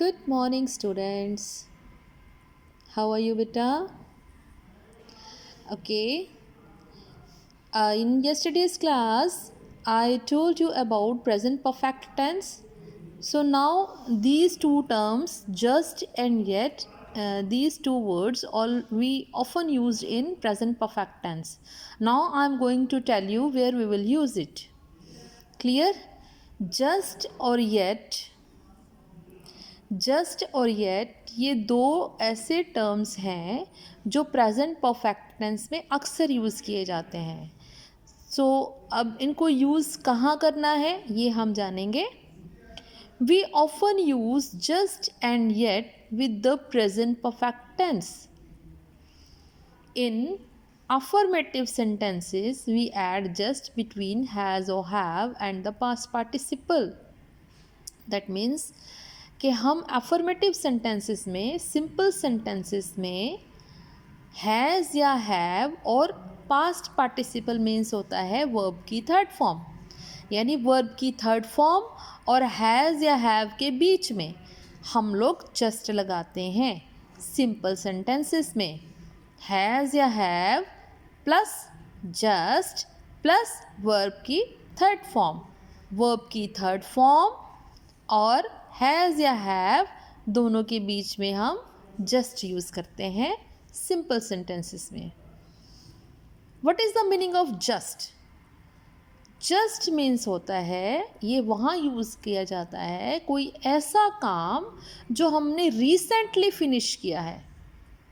Good morning, students. How are you, beta? Okay. In yesterday's class, I told you about present perfect tense. So now these two terms, just and yet, these two words all we often used in present perfect tense. Now I am going to tell you where we will use it. Clear? Just और yet, just और yet ये दो ऐसे terms हैं जो present perfect tense में अक्सर use किए जाते हैं. सो अब इनको यूज़ कहाँ करना है ये हम जानेंगे. We often use just and yet with the present perfect tense. In affirmative sentences, we add just between has or have and the past participle. That means कि हम affirmative sentences में, simple sentences में has या have और past participle means होता है verb की third form. यानी verb की third form और has या have के बीच में हम लोग just लगाते हैं. Simple sentences में has या have plus just plus verb की third form. Verb की third form और हैज़ या हैव दोनों के बीच में हम जस्ट यूज़ करते हैं सिंपल सेंटेंसेस में. What is the meaning of just? Just means होता है, ये वहाँ यूज़ किया जाता है कोई ऐसा काम जो हमने रिसेंटली फिनिश किया है,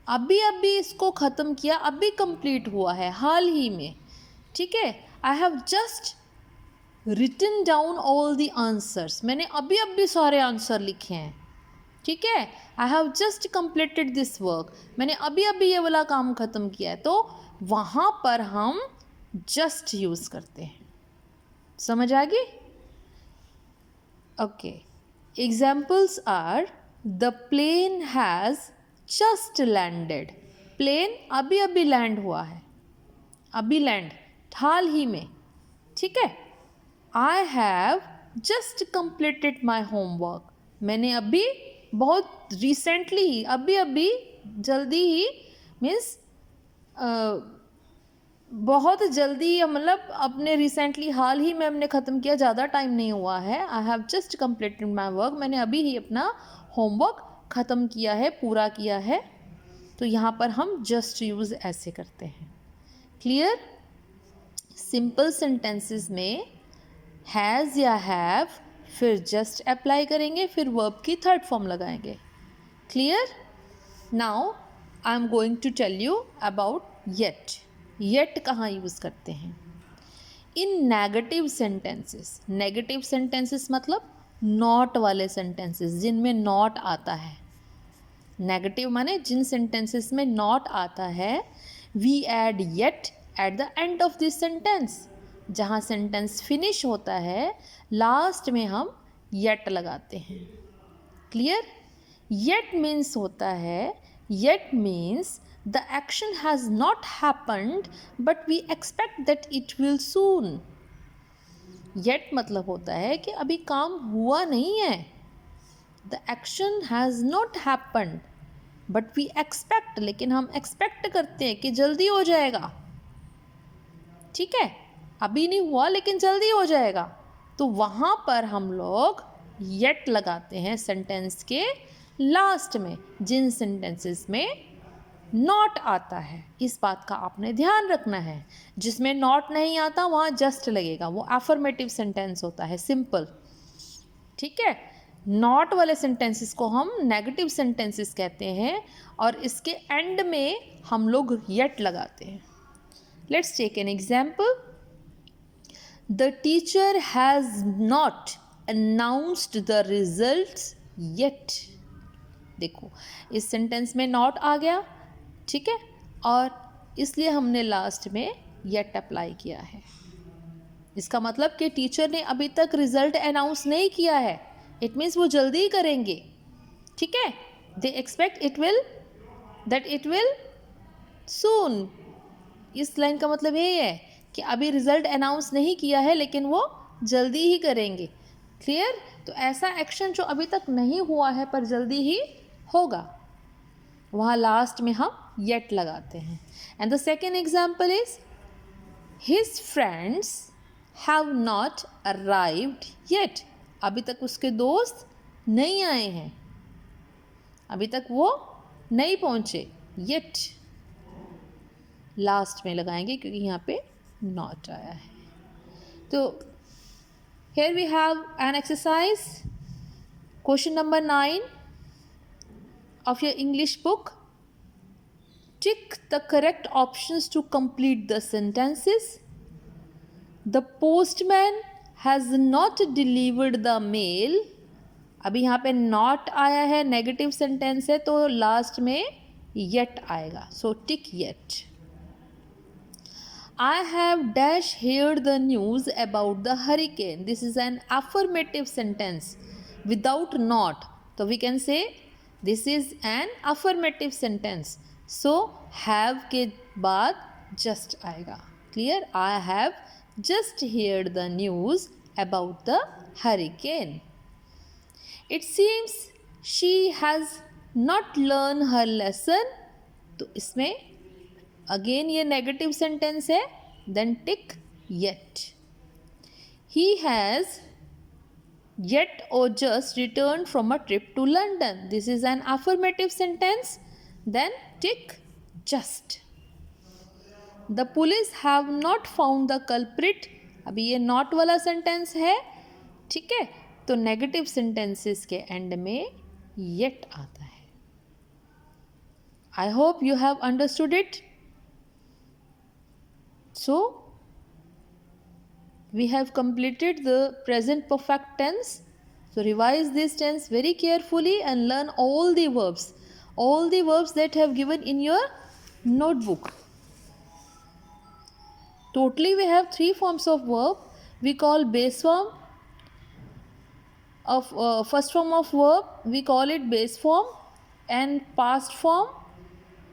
अभी अभी इसको ख़त्म किया, अभी कंप्लीट हुआ है हाल ही में. ठीक है. I have just written down all the answers. मैंने अभी अभी सारे आंसर लिखे हैं. ठीक है. I have just completed this work. मैंने अभी अभी ये वाला काम ख़त्म किया है. तो वहाँ पर हम just यूज़ करते हैं. समझ आ गई? Okay. Examples are the plane has just landed. Plane अभी अभी लैंड हुआ है, अभी लैंड हाल ही में. ठीक है. I have just completed my homework. मैंने अभी बहुत रिसेंटली ही, अभी अभी जल्दी ही मीन्स बहुत जल्दी, मतलब अपने रिसेंटली हाल ही में हमने ख़त्म किया, ज़्यादा टाइम नहीं हुआ है. I have just completed my work. मैंने अभी ही अपना होमवर्क ख़त्म किया है, पूरा किया है. तो यहाँ पर हम जस्ट यूज़ ऐसे करते हैं. क्लियर? सिंपल सेंटेंसेस में हैज़ या हैव, फिर जस्ट अप्लाई करेंगे, फिर वर्ब की थर्ड फॉर्म लगाएंगे. Clear? Now I am going to tell you about yet. Yet कहाँ यूज़ करते हैं? In negative sentences. Negative sentences मतलब नॉट वाले सेंटेंसेस जिनमें नॉट आता है. नेगेटिव माने जिन सेंटेंसेस में नॉट आता है. We add yet at the end of this sentence. जहाँ सेंटेंस फिनिश होता है लास्ट में हम येट लगाते हैं. क्लियर? येट मीन्स होता है, yet means the action has not happened but we expect that it will soon. Yet मतलब होता है कि अभी काम हुआ नहीं है. The action has not happened but we expect, लेकिन हम एक्सपेक्ट करते हैं कि जल्दी हो जाएगा. ठीक है. अभी नहीं हुआ लेकिन जल्दी हो जाएगा. तो वहाँ पर हम लोग येट लगाते हैं सेंटेंस के लास्ट में, जिन सेंटेंसेस में नॉट आता है. इस बात का आपने ध्यान रखना है. जिसमें नॉट नहीं आता वहाँ जस्ट लगेगा. वो अफर्मेटिव सेंटेंस होता है, सिंपल. ठीक है. नॉट वाले सेंटेंसेस को हम नेगेटिव सेंटेंसेस कहते हैं और इसके एंड में हम लोग येट लगाते हैं. Let's take an example. The teacher has not announced the results yet. देखो इस सेंटेंस में नॉट आ गया. ठीक है. और इसलिए हमने लास्ट में yet अप्लाई किया है. इसका मतलब कि टीचर ने अभी तक रिजल्ट अनाउंस नहीं किया है. इट मीन्स वो जल्दी ही करेंगे. ठीक है. दे एक्सपेक्ट इट विल सून. इस लाइन का मतलब यही है कि अभी रिज़ल्ट अनाउंस नहीं किया है लेकिन वो जल्दी ही करेंगे. क्लियर? तो ऐसा एक्शन जो अभी तक नहीं हुआ है पर जल्दी ही होगा, वहाँ लास्ट में हम येट लगाते हैं. And the second example is his friends have not arrived yet. अभी तक उसके दोस्त नहीं आए हैं, अभी तक वो नहीं पहुँचे. येट लास्ट में लगाएंगे क्योंकि यहाँ पे नॉट आया है. तो here we have an exercise, question number 9 of your English book. Tick the correct options to complete the sentences. The postman has not delivered the mail. अभी यहाँ पे not आया है, नेगेटिव सेंटेंस है, तो लास्ट में yet आएगा. So tick yet. I have dash heard the news about the hurricane. This is an affirmative sentence without not. So we can say this is an affirmative sentence. So have के बाद just आएगा. Clear? I have just heard the news about the hurricane. It seems she has not learned her lesson. तो इसमें again ये negative sentence है. Then tick yet. He has yet और just return from a trip to London. This is an affirmative sentence. Then tick just. The police have not found the culprit. अभी ये not वाला sentence है, ठीक है, तो negative sentences के end में येट आता है. I hope you have understood it. So, we have completed the present perfect tense. So, revise this tense very carefully and learn all the verbs that have given in your notebook. Totally, we have 3 forms of verb. We call base form of first form of verb. We call it base form, and past form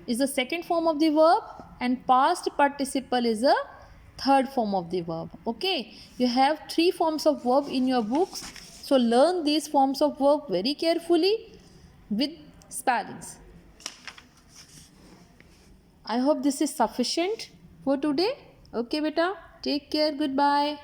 is the second form of the verb, and past participle is a third form of the verb. Okay, you have 3 forms of verb in your books, so learn these forms of verb very carefully with spellings. I hope this is sufficient for today. Okay beta, take care, goodbye.